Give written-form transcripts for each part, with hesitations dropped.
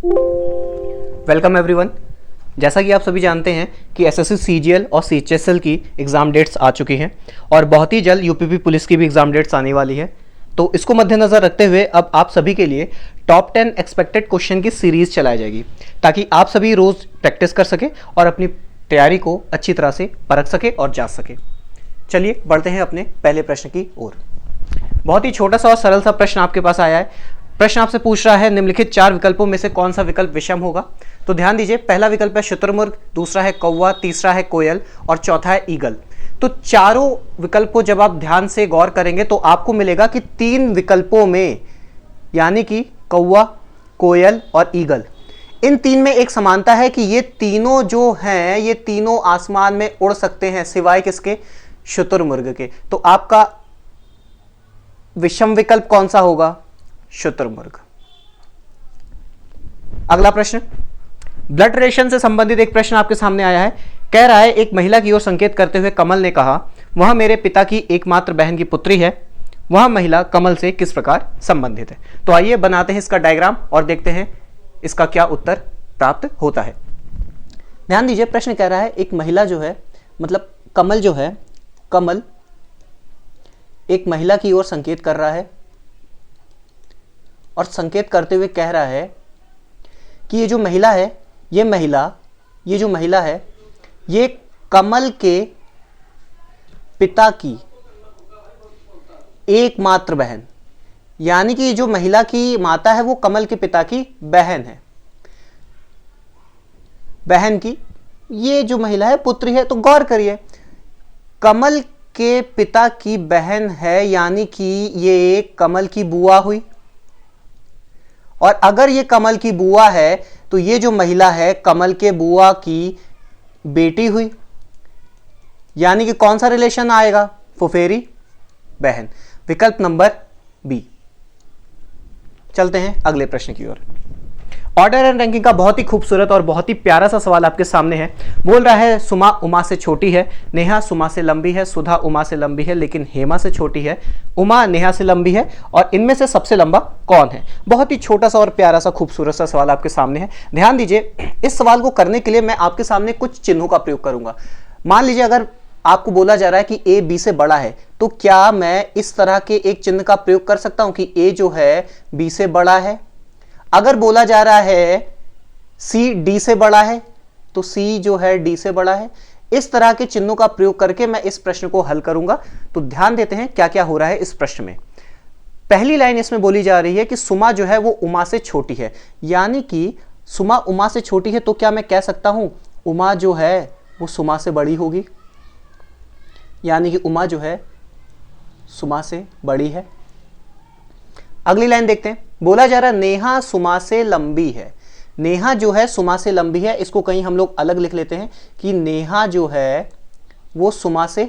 Welcome everyone. जैसा कि आप सभी जानते हैं कि एसएससी सीजीएल और सीएचएसएल की एग्ज़ाम डेट्स आ चुकी हैं और बहुत ही जल्द यूपीपी पुलिस की भी एग्ज़ाम डेट्स आने वाली है। तो इसको मद्देनज़र रखते हुए अब आप सभी के लिए टॉप 10 एक्सपेक्टेड क्वेश्चन की सीरीज़ चलाई जाएगी ताकि आप सभी रोज़ प्रैक्टिस कर सके और अपनी तैयारी को अच्छी तरह से परख सके और जांच सके। चलिए बढ़ते हैं अपने पहले प्रश्न की ओर। बहुत ही छोटा सा और सरल सा प्रश्न आपके पास आया है। प्रश्न आपसे पूछ रहा है निम्नलिखित 4 विकल्पों में से कौन सा विकल्प विषम होगा। तो ध्यान दीजिए, पहला विकल्प है शुतुरमुर्ग, दूसरा है कौवा, तीसरा है कोयल और चौथा है ईगल। तो चारों विकल्प को जब आप ध्यान से गौर करेंगे तो आपको मिलेगा कि 3 विकल्पों में यानी कि कौवा, कोयल और ईगल, इन 3 में एक समानता है कि ये तीनों जो हैं ये तीनों आसमान में उड़ सकते हैं सिवाय किसके, शुतुरमुर्ग के। तो आपका विषम विकल्प कौन सा होगा, शुतुरमुर्ग। अगला प्रश्न, ब्लड रिलेशन से संबंधित एक प्रश्न आपके सामने आया है। कह रहा है एक महिला की ओर संकेत करते हुए कमल ने कहा, वह मेरे पिता की एकमात्र बहन की पुत्री है। वह महिला कमल से किस प्रकार संबंधित है। तो आइए बनाते हैं इसका डायग्राम और देखते हैं इसका क्या उत्तर प्राप्त होता है। ध्यान दीजिए, प्रश्न कह रहा है एक महिला जो है, मतलब कमल जो है, कमल एक महिला की ओर संकेत कर रहा है और संकेत करते हुए कह रहा है कि ये जो महिला है, ये जो महिला है ये कमल के पिता की एकमात्र बहन, यानी कि जो महिला की माता है वो कमल के पिता की बहन है, बहन की ये जो महिला है पुत्री है। तो गौर करिए, कमल के पिता की बहन है यानी कि ये कमल की बुआ हुई, और अगर ये कमल की बुआ है तो ये जो महिला है कमल के बुआ की बेटी हुई, यानी कि कौन सा रिलेशन आएगा, फुफेरी बहन। विकल्प नंबर बी। चलते हैं अगले प्रश्न की ओर। ऑर्डर एंड रैंकिंग का बहुत ही खूबसूरत और बहुत ही प्यारा सा सवाल आपके सामने है। बोल रहा है सुमा उमा से छोटी है, नेहा सुमा से लंबी है, सुधा उमा से लंबी है लेकिन हेमा से छोटी है, उमा नेहा से लंबी है और इनमें से सबसे लंबा कौन है। बहुत ही छोटा सा और प्यारा सा खूबसूरत सा सवाल आपके सामने है। ध्यान दीजिए, इस सवाल को करने के लिए मैं आपके सामने कुछ चिन्हों का प्रयोग करूंगा। मान लीजिए अगर आपको बोला जा रहा है कि ए बी से बड़ा है, तो क्या मैं इस तरह के एक चिन्ह का प्रयोग कर सकता हूं कि ए जो है बी से बड़ा है। अगर बोला जा रहा है सी डी से बड़ा है तो सी जो है डी से बड़ा है। इस तरह के चिन्हों का प्रयोग करके मैं इस प्रश्न को हल करूंगा। तो ध्यान देते हैं क्या क्या हो रहा है इस प्रश्न में। पहली लाइन इसमें बोली जा रही है कि सुमा जो है वो उमा से छोटी है, यानी कि सुमा उमा से छोटी है। तो क्या मैं कह सकता हूं उमा जो है वो सुमा से बड़ी होगी, यानी कि उमा जो है सुमा से बड़ी है। अगली लाइन देखते हैं, बोला जा रहा है नेहा सुमा से लंबी है। नेहा जो है सुमा से लंबी है, इसको कहीं हम लोग अलग लिख लेते हैं कि नेहा जो है वो सुमा से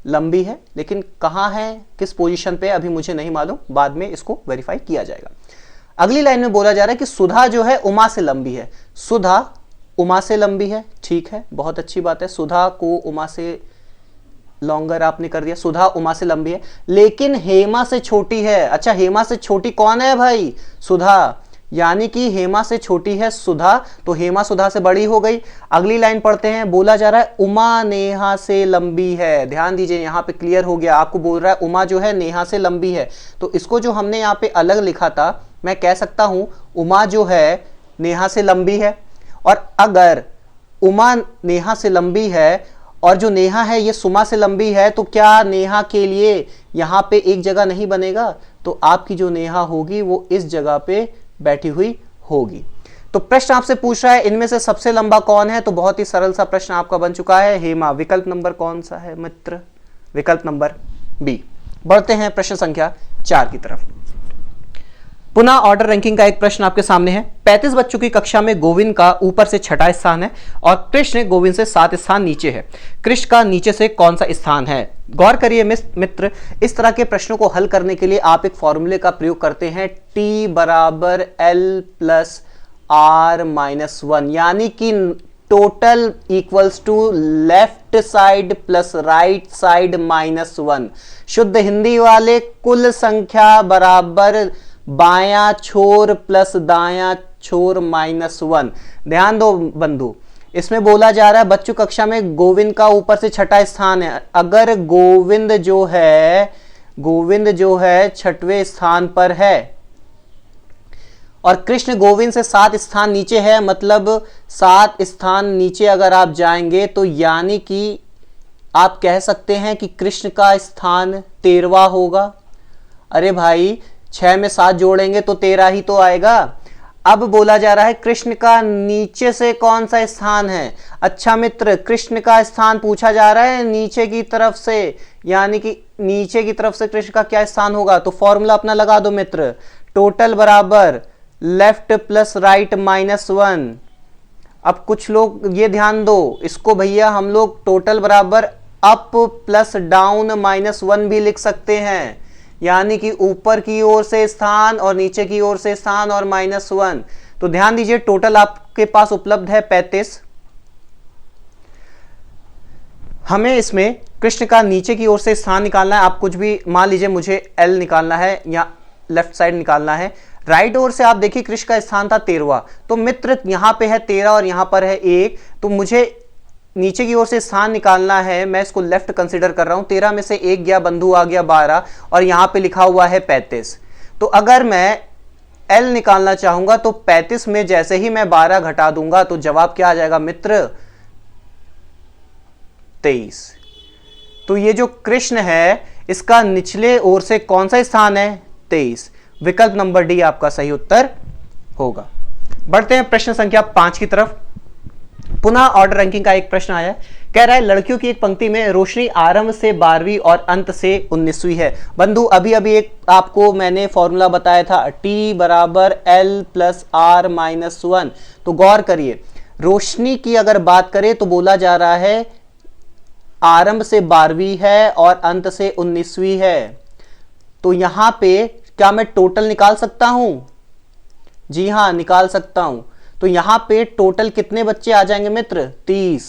लंबी है, लेकिन कहां है, किस पोजीशन पे अभी मुझे नहीं मालूम, बाद में इसको वेरीफाई किया जाएगा। अगली लाइन में बोला जा रहा है कि सुधा जो है उमा से लंबी है। सुधा उमा से लंबी है, ठीक है, बहुत अच्छी बात है। सुधा को उमा से लॉन्गर आपने कर दिया, सुधा उमा से लंबी है लेकिन हेमा से छोटी है। अच्छा, हेमा से छोटी कौन है भाई, सुधा, यानी कि हेमा से छोटी है सुधा, तो हेमा सुधा से बड़ी हो गई। अगली लाइन पढ़ते हैं, बोला जा रहा है उमा नेहा से लंबी है। ध्यान दीजिए, यहां पे क्लियर हो गया, आपको बोल रहा है उमा जो है नेहा से लंबी है। तो इसको जो हमने यहां पे अलग लिखा था, मैं कह सकता हूं उमा जो है नेहा से लंबी है। और अगर उमा नेहा से लंबी है और जो नेहा है ये सुमा से लंबी है, तो क्या नेहा के लिए यहां पे एक जगह नहीं बनेगा, तो आपकी जो नेहा होगी वो इस जगह पे बैठी हुई होगी। तो प्रश्न आपसे पूछ रहा है इनमें से सबसे लंबा कौन है, तो बहुत ही सरल सा प्रश्न आपका बन चुका है, हेमा। विकल्प नंबर कौन सा है मित्र, विकल्प नंबर बी। बढ़ते हैं प्रश्न संख्या 4 की तरफ। पुनः ऑर्डर रैंकिंग का एक प्रश्न आपके सामने है। 35 बच्चों की कक्षा में गोविंद का ऊपर से 6ठा स्थान है और कृष्ण गोविंद से 7 स्थान नीचे है। कृष्ण का नीचे से कौन सा स्थान है। गौर करिए मित्र, इस तरह के प्रश्नों को हल करने के लिए आप एक फॉर्मूले का प्रयोग करते हैं, T बराबर L प्लस R माइनस 1, यानी कि total equals to left side plus right side minus 1। शुद्ध हिंदी वाले, कुल संख्या बराबर बायां छोर प्लस दायां छोर -1। ध्यान दो बंधु, इसमें बोला जा रहा है बच्चों कक्षा में गोविंद का ऊपर से छठा स्थान है। अगर गोविंद जो है छठवें स्थान पर है और कृष्ण गोविंद से 7 स्थान नीचे है, मतलब 7 स्थान नीचे अगर आप जाएंगे तो यानी कि आप कह सकते हैं कि कृष्ण का स्थान 13वां होगा। अरे भाई 6 में 7 जोड़ेंगे तो 13 ही तो आएगा। अब बोला जा रहा है कृष्ण का नीचे से कौन सा स्थान है। अच्छा मित्र, कृष्ण का स्थान पूछा जा रहा है नीचे की तरफ से, यानी कि नीचे की तरफ से कृष्ण का क्या स्थान होगा। तो फॉर्मूला अपना लगा दो मित्र, टोटल बराबर लेफ्ट प्लस राइट -1। अब कुछ लोग ये ध्यान दो, इसको भैया हम लोग टोटल बराबर अप प्लस डाउन -1 भी लिख सकते हैं, यानी कि ऊपर की ओर से स्थान और नीचे की ओर से स्थान और -1। तो ध्यान दीजिए टोटल आपके पास उपलब्ध है 35। हमें इसमें कृष्ण का नीचे की ओर से स्थान निकालना है। आप कुछ भी मान लीजिए, मुझे L निकालना है या लेफ्ट साइड निकालना है। राइट ओर से आप देखिए कृष्ण का स्थान था 13वां, तो मित्र यहां पे है 13 और यहां पर है 1, तो मुझे नीचे की ओर से स्थान निकालना है। मैं इसको लेफ्ट कंसीडर कर रहा हूं। 13 में से 1 गया, बंधु आ गया 12 और यहां पे लिखा हुआ है 35। तो अगर मैं L निकालना चाहूंगा तो 35 में जैसे ही मैं 12 घटा दूंगा तो जवाब क्या आ जाएगा मित्र, 23। तो ये जो कृष्ण है इसका निचले ओर से कौन सा स्थान है, 23। विकल्प नंबर डी आपका सही उत्तर होगा। बढ़ते हैं प्रश्न संख्या 5 की तरफ। पुनः ऑर्डर रैंकिंग का एक प्रश्न आया है, कह रहा है लड़कियों की एक पंक्ति में रोशनी आरंभ से 12वीं और अंत से 19वीं है। बंधु अभी एक आपको मैंने फॉर्मूला बताया था, T बराबर L प्लस R -1। तो गौर करिए, रोशनी की अगर बात करें तो बोला जा रहा है आरंभ से 12वीं है और अंत से 19वीं है। तो यहां पे क्या मैं टोटल निकाल सकता हूं? जी हां, निकाल सकता हूं। तो यहां पे टोटल कितने बच्चे आ जाएंगे मित्र, 30।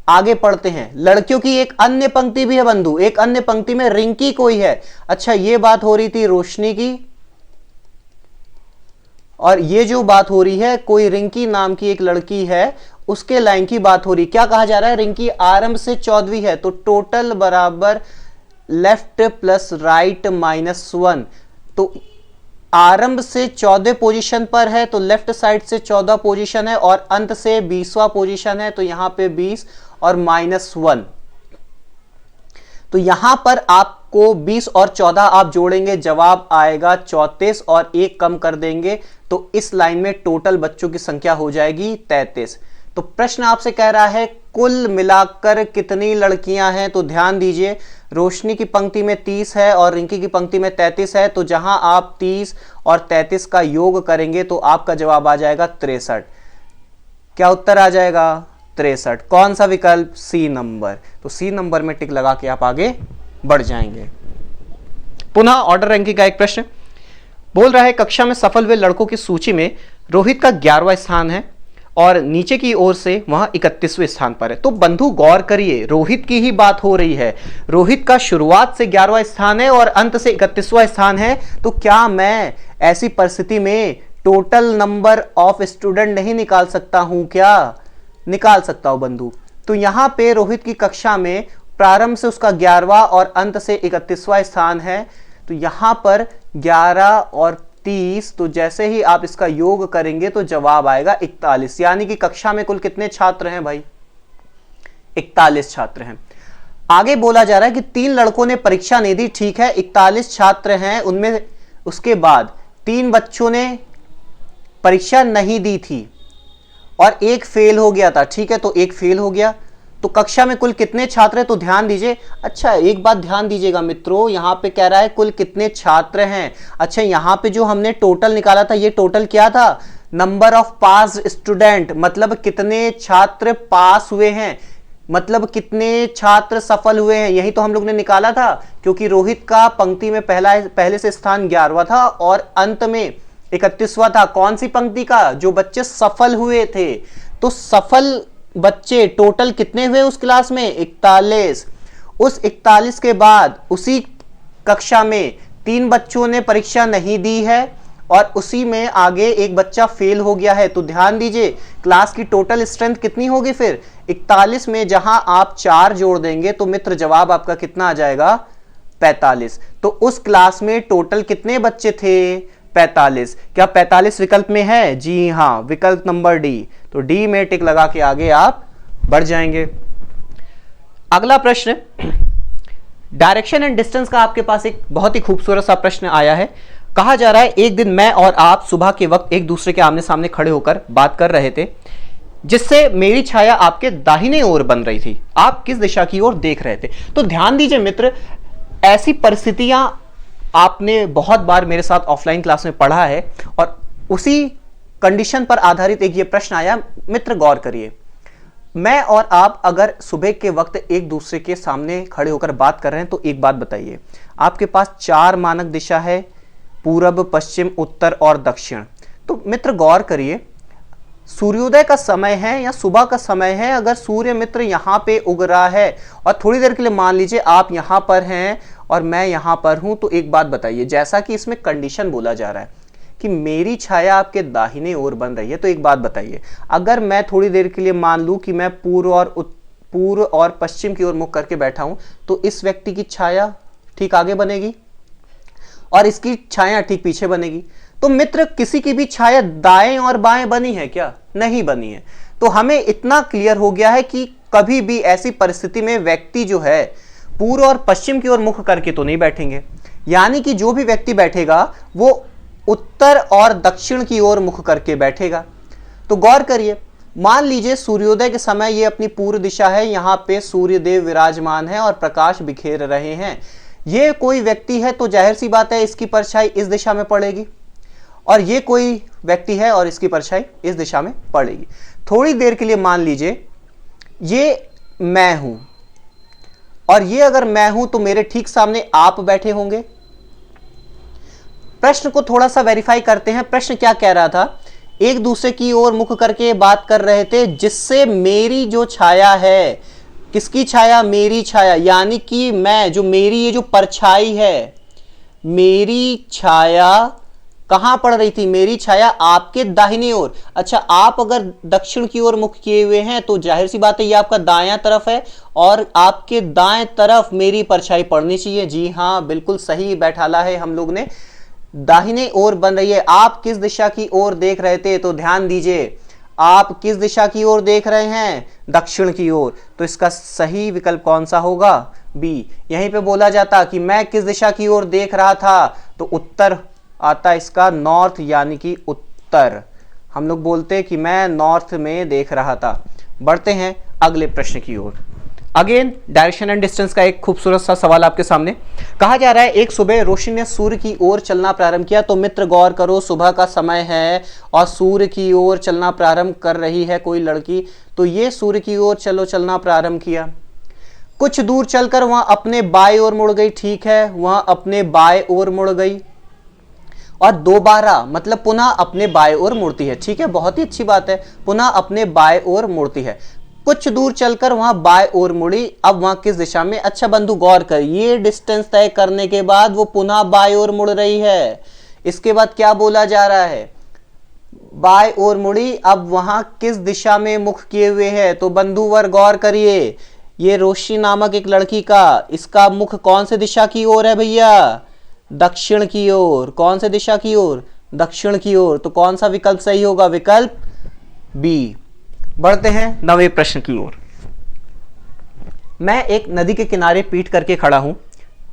आगे पढ़ते हैं। लड़कियों की एक अन्य पंक्ति भी है बंधु, एक अन्य पंक्ति में रिंकी कोई है। अच्छा, ये बात हो रही थी रोशनी की, और ये जो बात हो रही है कोई रिंकी नाम की एक लड़की है, उसके लाइन की बात हो रही। क्या कहा जा रहा है, रिंकी आरंभ से 14वीं है, तो टोटल बराबर लेफ्ट प्लस राइट -1। तो आरंभ से 14 पोजीशन पर है तो लेफ्ट साइड से 14 पोजीशन है और अंत से 20वां पोजीशन है, तो यहां पे 20 और -1। तो यहां पर आपको 20 और 14 आप जोड़ेंगे, जवाब आएगा 34 और 1 कम कर देंगे तो इस लाइन में टोटल बच्चों की संख्या हो जाएगी 33। तो प्रश्न आपसे कह रहा है कुल मिलाकर कितनी लड़कियां हैं। तो ध्यान दीजिए, रोशनी की पंक्ति में 30 है और रिंकी की पंक्ति में 33 है, तो जहां आप 30 और 33 का योग करेंगे तो आपका जवाब आ जाएगा 63। क्या उत्तर आ जाएगा, 63। कौन सा विकल्प, सी नंबर। तो सी नंबर में टिक लगा के आप आगे बढ़ जाएंगे। पुनः ऑर्डर रैंकिंग का एक प्रश्न बोल रहा है, कक्षा में सफल हुए लड़कों की सूची में रोहित का 11वां स्थान है और नीचे की ओर से वह 31वें स्थान पर है। तो बंधु गौर करिए, रोहित की ही बात हो रही है। रोहित का शुरुआत से 11वां स्थान है और अंत से 31वां स्थान है। तो क्या मैं ऐसी परिस्थिति में टोटल नंबर ऑफ स्टूडेंट नहीं निकाल सकता हूं? क्या निकाल सकता हूं बंधु। तो यहां पे रोहित की कक्षा में प्रारंभ से उसका 11वां और अंत से 31वां स्थान है, तो यहां पर 11 और 30, तो जैसे ही आप इसका योग करेंगे तो जवाब आएगा 41। यानी कि कक्षा में कुल कितने छात्र हैं भाई, 41 छात्र हैं। आगे बोला जा रहा है कि 3 लड़कों ने परीक्षा नहीं दी, ठीक है 41 छात्र हैं उनमें, उसके बाद 3 बच्चों ने परीक्षा नहीं दी थी और 1 फेल हो गया था, ठीक है, तो 1 फेल हो गया। तो कक्षा में कुल कितने छात्र हैं, तो ध्यान दीजिए। अच्छा, एक बात ध्यान दीजिएगा मित्रों, यहां पे कह रहा है कुल कितने छात्र हैं। अच्छा, यहां पे जो हमने टोटल निकाला था, ये टोटल क्या था, नंबर ऑफ पास स्टूडेंट, मतलब कितने छात्र पास हुए हैं, मतलब कितने छात्र सफल हुए हैं, यही तो हम लोग ने निकाला था। क्योंकि रोहित का पंक्ति में पहले से स्थान 11वां था और अंत में 31वां था। कौन सी पंक्ति का, जो बच्चे सफल हुए थे। तो सफल बच्चे टोटल कितने हुए उस क्लास में, 41। उस 41 के बाद उसी कक्षा में 3 बच्चों ने परीक्षा नहीं दी है और उसी में आगे एक बच्चा फेल हो गया है, तो ध्यान दीजिए क्लास की टोटल स्ट्रेंथ कितनी होगी फिर 41 में जहां आप 4 जोड़ देंगे तो मित्र जवाब आपका कितना आ जाएगा 45। तो उस क्लास में टोटल कितने बच्चे थे 45। क्या 45 विकल्प में है? जी हां, विकल्प नंबर डी। तो डी में टिक लगा के आगे आप बढ़ जाएंगे। अगला प्रश्न, डायरेक्शन एंड डिस्टेंस का आपके पास एक बहुत ही खूबसूरत सा प्रश्न आया है। कहा जा रहा है एक दिन मैं और आप सुबह के वक्त एक दूसरे के आमने सामने खड़े होकर बात कर रहे थे, जिससे मेरी छाया आपके दाहिने ओर बन रही थी। आप किस दिशा की ओर देख रहे थे? तो ध्यान दीजिए मित्र, ऐसी परिस्थितियां आपने बहुत बार मेरे साथ ऑफलाइन क्लास में पढ़ा है और उसी कंडीशन पर आधारित एक ये प्रश्न आया। मित्र गौर करिए, मैं और आप अगर सुबह के वक्त एक दूसरे के सामने खड़े होकर बात कर रहे हैं तो एक बात बताइए, आपके पास 4 मानक दिशा है, पूरब, पश्चिम, उत्तर और दक्षिण। तो मित्र गौर करिए, सूर्योदय का समय है या सुबह का समय है, अगर सूर्य मित्र यहां पे उग रहा है और थोड़ी देर के लिए मान लीजिए आप यहां पर हैं और मैं यहां पर हूं, तो एक बात बताइए, जैसा कि इसमें कंडीशन बोला जा रहा है कि मेरी छाया आपके दाहिने ओर बन रही है, तो एक बात बताइए, अगर मैं थोड़ी देर के लिए मान लूं कि मैं पूर्व और पश्चिम की ओर मुख करके बैठा हूं, तो इस व्यक्ति की छाया ठीक आगे बनेगी और इसकी छाया ठीक पीछे बनेगी। तो मित्र किसी की भी छाया दाएं और बाएं बनी है क्या? नहीं बनी है। तो हमें इतना क्लियर हो गया है कि कभी भी ऐसी परिस्थिति में व्यक्ति जो है पूर्व और पश्चिम की ओर मुख करके तो नहीं बैठेंगे, यानी कि जो भी व्यक्ति बैठेगा वो उत्तर और दक्षिण की ओर मुख करके बैठेगा। तो गौर करिए, मान लीजिए सूर्योदय के समय ये अपनी पूर्व दिशा है, यहां पे सूर्यदेव विराजमान है और प्रकाश बिखेर रहे हैं। ये कोई व्यक्ति है तो जाहिर सी बात है इसकी परछाई इस दिशा में पड़ेगी, और ये कोई व्यक्ति है और इसकी परछाई इस दिशा में पड़ेगी। थोड़ी देर के लिए मान लीजिए ये मैं हूं और ये अगर मैं हूं तो मेरे ठीक सामने आप बैठे होंगे। प्रश्न को थोड़ा सा वेरीफाई करते हैं। प्रश्न क्या कह रहा था? एक दूसरे की ओर मुख करके बात कर रहे थे, जिससे मेरी जो छाया है, किसकी छाया? मेरी छाया, यानी कि मैं, जो मेरी ये जो परछाई है, मेरी छाया कहां पड़ रही थी? मेरी छाया आपके दाहिने ओर। अच्छा, आप अगर दक्षिण की ओर मुख किए हुए हैं तो जाहिर सी बात है ये आपका दायां तरफ है और आपके दाएं तरफ मेरी परछाई पड़नी चाहिए। जी हां, बिल्कुल सही बैठाला है हम लोग ने, दाहिने ओर बन रही है। आप किस दिशा की ओर देख रहे थे? तो ध्यान दीजिए, आप किस दिशा की ओर देख रहे हैं? दक्षिण की ओर। तो इसका सही विकल्प कौन सा होगा? बी। यहीं पे बोला जाता कि मैं किस दिशा की ओर देख रहा था, तो उत्तर आता इसका, नॉर्थ, यानी कि उत्तर। हम लोग बोलते कि मैं नॉर्थ में देख रहा था। बढ़ते हैं अगले प्रश्न की ओर। अगेन डायरेक्शन एंड डिस्टेंस का एक खूबसूरत सा सवाल आपके सामने। कहा जा रहा है एक सुबह रोशनी ने सूर्य की ओर चलना प्रारंभ किया। तो मित्र गौर करो, सुबह का समय है और सूर्य की ओर चलना प्रारंभ कर रही है कोई लड़की। तो ये सूर्य की ओर चलना प्रारंभ किया, कुछ दूर चलकर वहां अपने बाएं ओर मुड़ गई। ठीक है, वहां अपने बाएं ओर मुड़ गई और दोबारा मतलब पुनः अपने बाएं ओर मुड़ती है। ठीक है, बहुत ही अच्छी बात है, पुनः अपने बाएं ओर मुड़ती है। कुछ दूर चलकर वहां बाएं ओर मुड़ी। अब वहां किस दिशा में? अच्छा बंधु गौर कर, ये डिस्टेंस तय करने के बाद वो पुनः बाएं ओर मुड़ रही है। इसके बाद क्या बोला जा रहा है? बाएं ओर मुड़ी, अब वहां किस दिशा में मुख किए हुए है? तो बंधुवर गौर करिए, ये रोशनी नामक एक लड़की का, इसका मुख कौन से दिशा की ओर है भैया? दक्षिण की ओर। कौन से दिशा की ओर? दक्षिण की ओर। तो कौन सा विकल्प सही होगा? विकल्प बी। बढ़ते हैं 9वें प्रश्न की ओर। मैं एक नदी के किनारे पीट करके खड़ा हूं,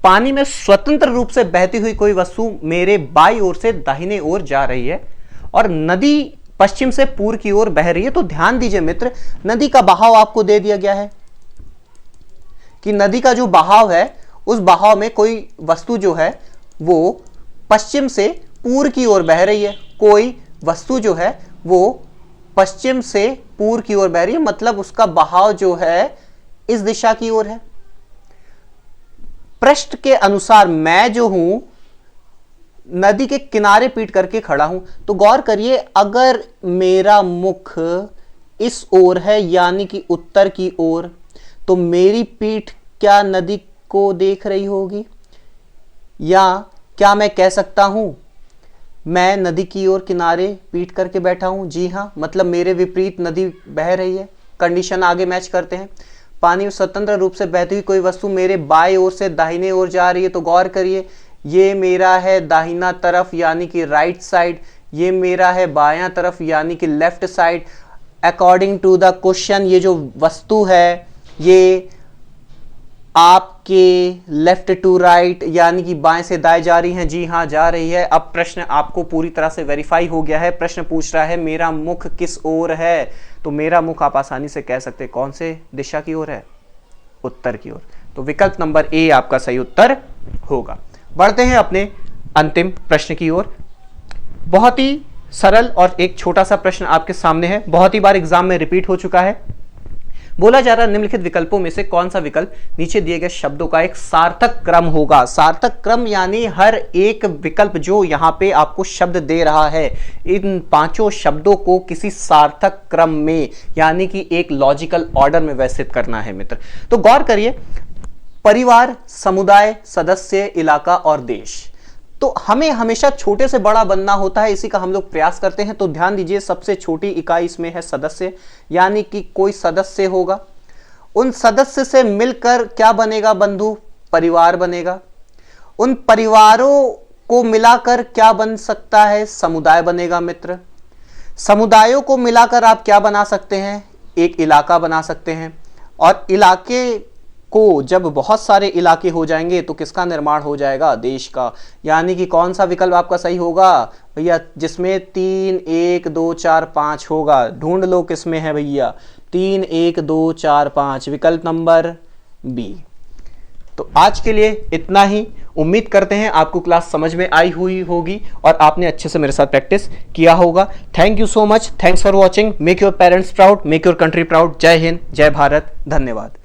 पानी में स्वतंत्र रूप से बहती हुई कोई वस्तु मेरे बाईं ओर से दाहिने ओर जा रही है और नदी पश्चिम से पूर्व की ओर बह रही है। तो ध्यान दीजिए मित्र, नदी का बहाव आपको दे दिया गया है कि नदी का जो बहाव है उस बहाव में कोई वस्तु जो है वो पश्चिम से पूर्व की ओर बह रही है। कोई वस्तु जो है वो पश्चिम से पूर्व की ओर बह रही है, मतलब उसका बहाव जो है इस दिशा की ओर है। प्रश्न के अनुसार मैं जो हूं नदी के किनारे पीट करके खड़ा हूं। तो गौर करिए, अगर मेरा मुख इस ओर है यानी कि उत्तर की ओर, तो मेरी पीठ क्या नदी को देख रही होगी? या क्या मैं कह सकता हूं मैं नदी की ओर किनारे पीठ करके बैठा हूं, जी हाँ, मतलब मेरे विपरीत नदी बह रही है। कंडीशन आगे मैच करते हैं। पानी में स्वतंत्र रूप से बहती हुई कोई वस्तु मेरे बाएं ओर से दाहिने ओर जा रही है, तो गौर करिए ये मेरा है दाहिना तरफ यानी कि राइट साइड, ये मेरा है बायां तरफ यानी कि left side. According to the question ये जो वस्तु है ये आपके लेफ्ट टू राइट यानी कि बाएं से दाएं जा रही है, जी हाँ जा रही है। अब प्रश्न आपको पूरी तरह से वेरीफाई हो गया है। प्रश्न पूछ रहा है मेरा मुख किस ओर है, तो मेरा मुख आप आसानी से कह सकते हैं कौन से दिशा की ओर है, उत्तर की ओर। तो विकल्प नंबर ए आपका सही उत्तर होगा। बढ़ते हैं अपने अंतिम प्रश्न की ओर। बहुत ही सरल और एक छोटा सा प्रश्न आपके सामने है, बहुत ही बार एग्जाम में रिपीट हो चुका है। बोला जा रहा है निम्नलिखित विकल्पों में से कौन सा विकल्प नीचे दिए गए शब्दों का एक सार्थक क्रम होगा। सार्थक क्रम यानी हर एक विकल्प जो यहां पे आपको शब्द दे रहा है, इन पांचों शब्दों को किसी सार्थक क्रम में यानी कि एक लॉजिकल ऑर्डर में व्यवस्थित करना है मित्र। तो गौर करिए, परिवार, समुदाय, सदस्य, इलाका और देश। तो हमें हमेशा छोटे से बड़ा बनना होता है, इसी का हम लोग प्रयास करते हैं। तो ध्यान दीजिए, सबसे छोटी इकाई इसमें है सदस्य, यानी कि कोई सदस्य होगा। उन सदस्य से मिलकर क्या बनेगा बंधु, परिवार बनेगा। उन परिवारों को मिलाकर क्या बन सकता है, समुदाय बनेगा मित्र। समुदायों को मिलाकर आप क्या बना सकते हैं, एक इलाका बना सकते हैं। और इलाके को जब बहुत सारे इलाके हो जाएंगे तो किसका निर्माण हो जाएगा, देश का। यानी कि कौन सा विकल्प आपका सही होगा भैया, जिसमें 3 1 2 4 5 होगा। ढूंढ लो किसमें है भैया, 3 1 2 4 5, विकल्प नंबर बी। तो आज के लिए इतना ही। उम्मीद करते हैं आपको क्लास समझ में आई हुई होगी और आपने अच्छे से मेरे साथ प्रैक्टिस किया होगा। Thank you so much, thanks for watching. Make your parents proud, make your country proud. जय हिंद, जय भारत, धन्यवाद।